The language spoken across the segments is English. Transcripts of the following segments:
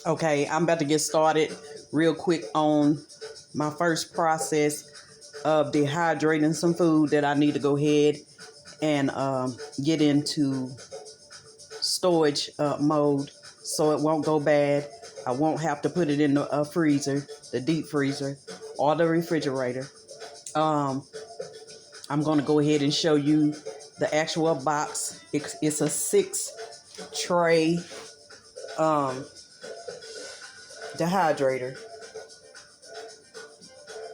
Okay, I'm about to get started real quick on my first process of dehydrating some food that I need to go ahead and get into storage mode so it won't go bad. I won't have to put it in the freezer, the deep freezer, or the refrigerator. Um, I'm going to go ahead and show you the actual box. It's a 6-tray dehydrator.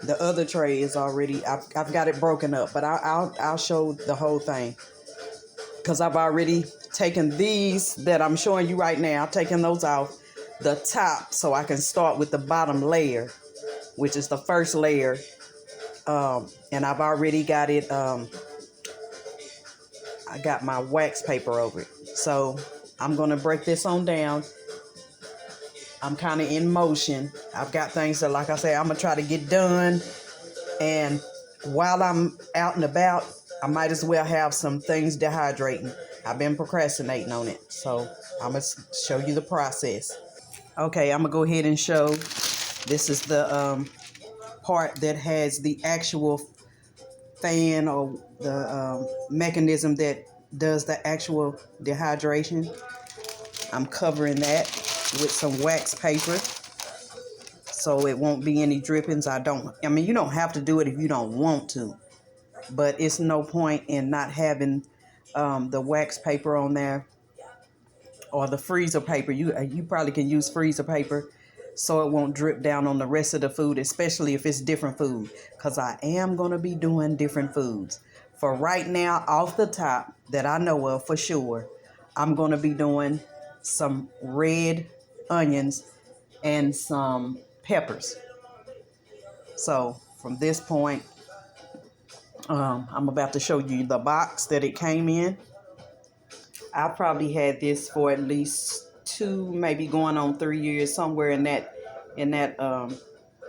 The other tray is already, I've got it broken up, but I'll show the whole thing because I've already taken these that I'm showing you right now, taking those off the top so I can start with the bottom layer, which is the first layer. And I've already got it, I got my wax paper over it. So I'm going to break this on down. I'm kind of in motion. I've got things that, like I say, I'm going to try to get done. And while I'm out and about, I might as well have some things dehydrating. I've been procrastinating on it. So I'm going to show you the process. Okay, I'm going to go ahead and show. This is the part that has the actual fan or the mechanism that does the actual dehydration. I'm covering that with some wax paper so it won't be any drippings. I mean, you don't have to do it if you don't want to, but it's no point in not having the wax paper on there or the freezer paper. You probably can use freezer paper so it won't drip down on the rest of the food, especially if it's different food, because I am going to be doing different foods. For right now, off the top that I know of for sure, I'm going to be doing some red onions and some peppers. So from this point, I'm about to show you the box that it came in. I probably had this for at least 2, maybe going on 3 years, somewhere in that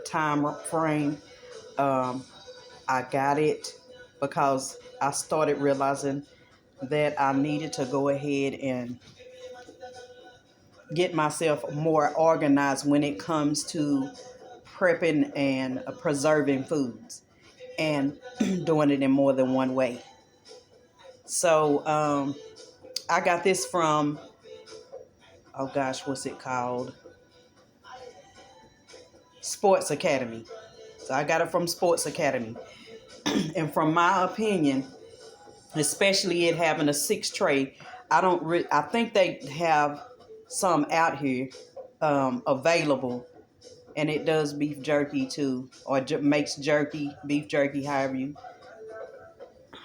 time frame. I got it because I started realizing that I needed to go ahead and get myself more organized when it comes to prepping and preserving foods and doing it in more than one way. So I got this from, oh gosh, what's it called? Sports Academy. So I got it from Sports Academy. And from my opinion, especially it having a 6-tray, I think they have some out here available, and it does beef jerky too, or makes jerky, beef jerky, however you.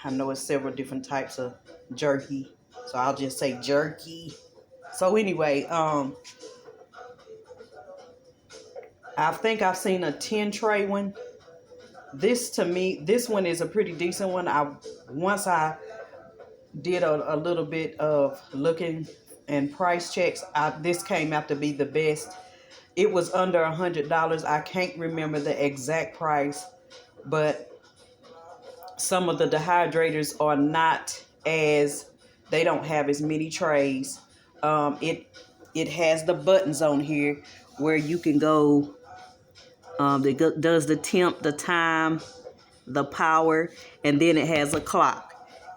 I know it's several different types of jerky, so I'll just say jerky. So anyway, I think I've seen a 10-tray one. This, to me, this one is a pretty decent one. Once I did a little bit of looking and price checks, this came out to be the best. It was under $100. I can't remember the exact price, but some of the dehydrators are not they don't have as many trays. It has the buttons on here where you can go. It does the temp, the time, the power, and then it has a clock.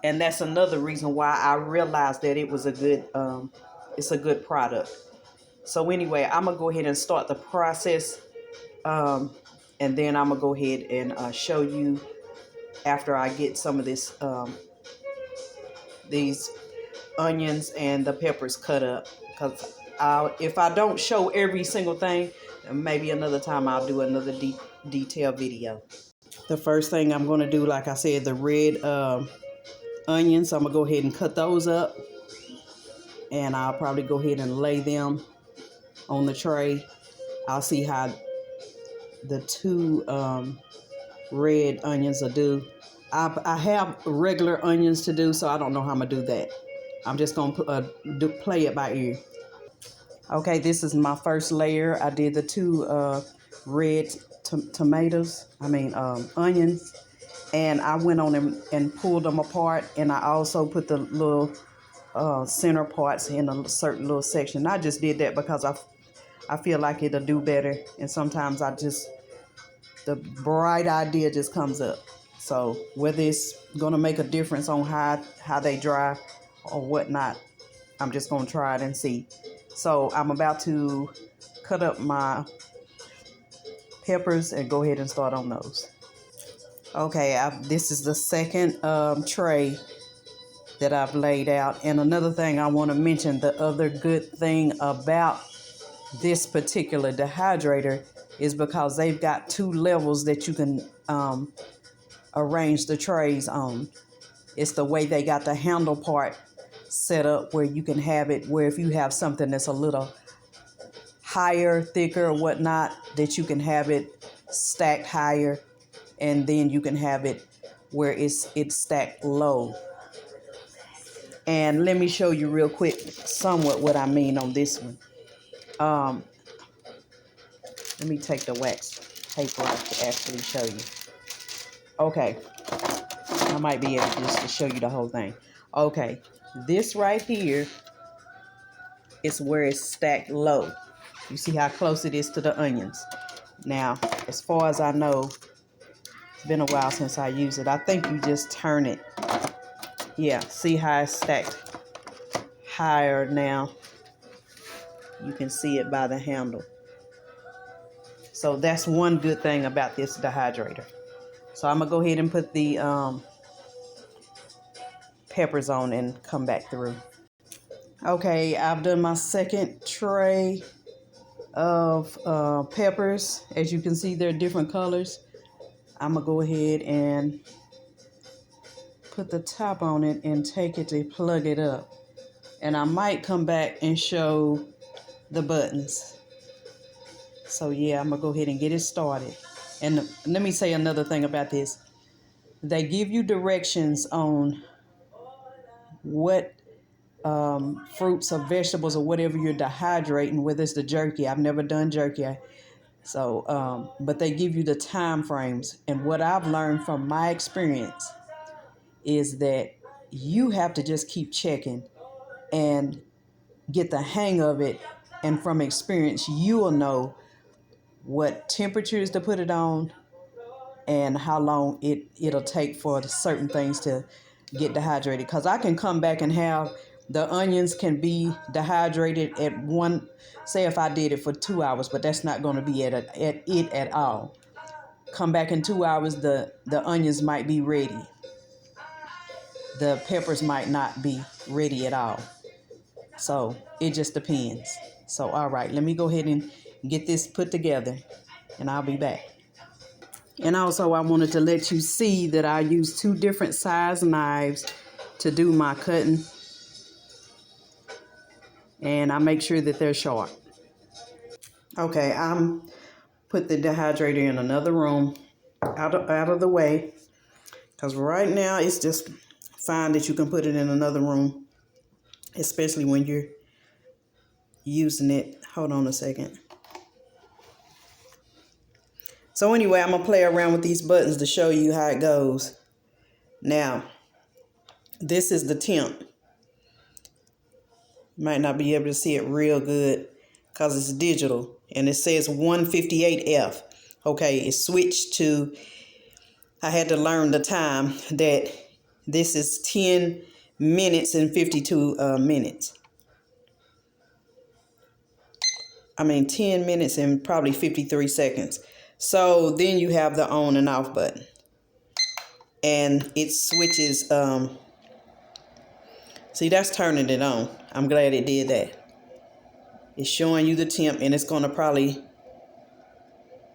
And that's another reason why I realized that it was it's a good product. So anyway, I'm going to go ahead and start the process. And then I'm going to go ahead and show you after I get some of these onions and the peppers cut up. Because if I don't show every single thing, maybe another time I'll do another detailed video. The first thing I'm going to do, like I said, the red onions. I'm going to go ahead and cut those up. And I'll probably go ahead and lay them on the tray. I'll see how the 2 red onions will do. I have regular onions to do, so I don't know how I'm going to do that. I'm just going to play it by ear. Okay, this is my first layer. I did the 2 red onions, and I went on them and pulled them apart, and I also put the little center parts in a certain little section. I just did that because I feel like it'll do better. And sometimes the bright idea just comes up. So whether it's gonna make a difference on how they dry or whatnot, I'm just gonna try it and see. So I'm about to cut up my peppers and go ahead and start on those. Okay, this is the second tray that I've laid out. And another thing I want to mention, the other good thing about this particular dehydrator is because they've got 2 levels that you can arrange the trays on. It's the way they got the handle part set up where you can have it where if you have something that's a little higher, thicker, or whatnot, that you can have it stacked higher, and then you can have it where it's stacked low. And let me show you real quick somewhat what I mean on this one. Let me take the wax paper off to actually show you. Okay, I might be able just to show you the whole thing. Okay, this right here is where it's stacked low. You see how close it is to the onions. Now, as far as I know, it's been a while since I used it. I think you just turn it. Yeah, see how it's stacked higher now. You can see it by the handle. So that's one good thing about this dehydrator. So I'm gonna go ahead and put the peppers on and come back through. Okay, I've done my second tray of peppers. As you can see, they're different colors. I'm gonna go ahead and put the top on it and take it to plug it up. And I might come back and show the buttons. So yeah, I'm gonna go ahead and get it started. And let me say another thing about this. They give you directions on what fruits or vegetables or whatever you're dehydrating, whether it's the jerky. I've never done jerky. So, but they give you the time frames. And what I've learned from my experience is that you have to just keep checking and get the hang of it. And from experience, you will know what temperatures to put it on and how long it'll take for certain things to get dehydrated. Because I can come back and have the onions can be dehydrated at one, say if I did it for 2 hours, but that's not going to be at it at all. Come back in 2 hours, the onions might be ready. The peppers might not be ready at all. So it just depends. So, all right, let me go ahead and get this put together and I'll be back. And also I wanted to let you see that I use 2 different size knives to do my cutting. And I make sure that they're sharp. Okay, I'm put the dehydrator in another room out of the way. Because right now it's just fine that you can put it in another room. Especially when you're using it. Hold on a second. So anyway, I'm going to play around with these buttons to show you how it goes. Now, this is the temp. You might not be able to see it real good because it's digital. And it says 158F. Okay, it switched to, I had to learn the time that this is 10 minutes and 52 minutes. 10 minutes and probably 53 seconds. So then you have the on and off button. And it switches, see, that's turning it on. I'm glad it did that. It's showing you the temp, and it's going to probably,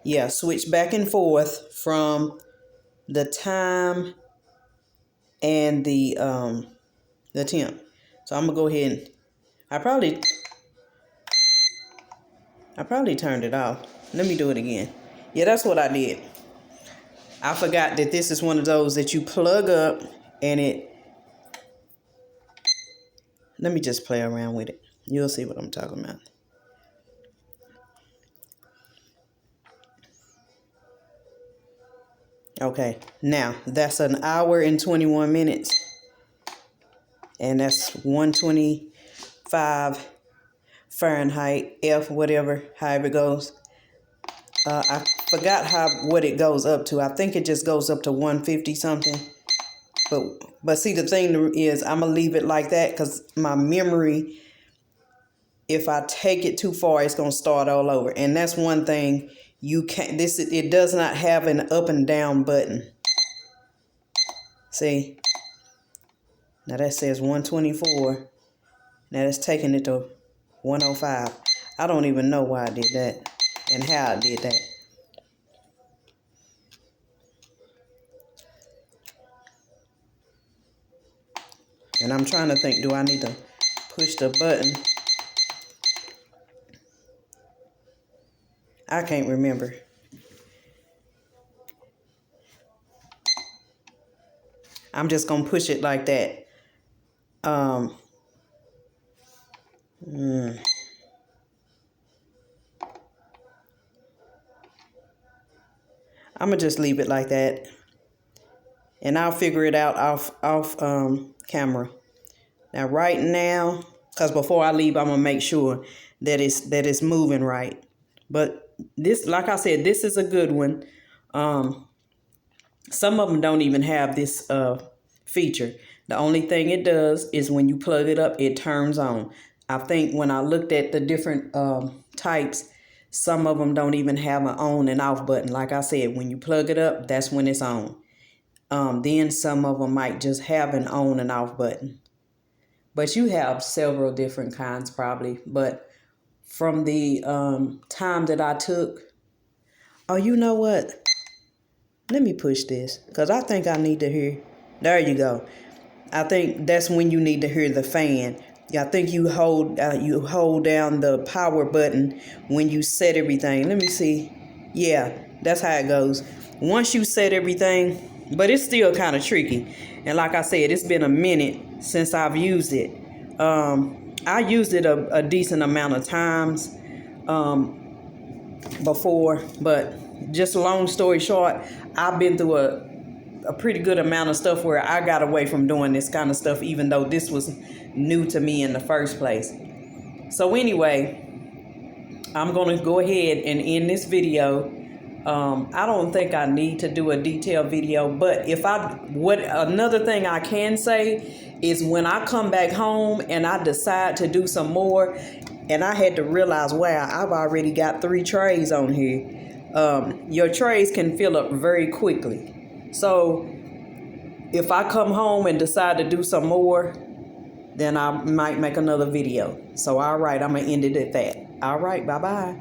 yeah, switch back and forth from the time and the temp. So I'm going to go ahead and, I probably turned it off. Let me do it again. Yeah, that's what I did. I forgot that this is one of those that you plug up and it, let me just play around with it. You'll see what I'm talking about. Okay, now that's an hour and 21 minutes. And that's 125 Fahrenheit, F, whatever, however it goes. I forgot what it goes up to. I think it just goes up to 150 something. But see, the thing is, I'm going to leave it like that because my memory, if I take it too far, it's going to start all over. And that's one thing you can't, it does not have an up and down button. See? Now that says 124. Now it's taking it to 105. I don't even know why I did that and how I did that. And I'm trying to think, do I need to push the button? I can't remember. I'm just going to push it like that. I'm going to just leave it like that. And I'll figure it out off camera. Now, right now, because before I leave, I'm going to make sure that it's moving right. But this, like I said, this is a good one. Some of them don't even have this feature. The only thing it does is when you plug it up, it turns on. I think when I looked at the different types, some of them don't even have an on and off button. Like I said, when you plug it up, that's when it's on. Then some of them might just have an on and off button. But you have several different kinds probably. But from the time that I took, oh, you know what? Let me push this because I think I need to hear. There you go. I think that's when you need to hear the fan. Yeah, I think you hold down the power button when you set everything. Let me see. Yeah, that's how it goes. Once you set everything, but it's still kind of tricky. And like I said, it's been a minute since I've used it. I used it a decent amount of times before, but just long story short, I've been through a pretty good amount of stuff where I got away from doing this kind of stuff, even though this was new to me in the first place. So anyway, I'm going to go ahead and end this video. I don't think I need to do a detailed video, but another thing I can say is when I come back home and I decide to do some more, and I had to realize, wow, I've already got 3 trays on here. Your trays can fill up very quickly. So if I come home and decide to do some more, then I might make another video. So all right, I'm going to end it at that. All right, bye-bye.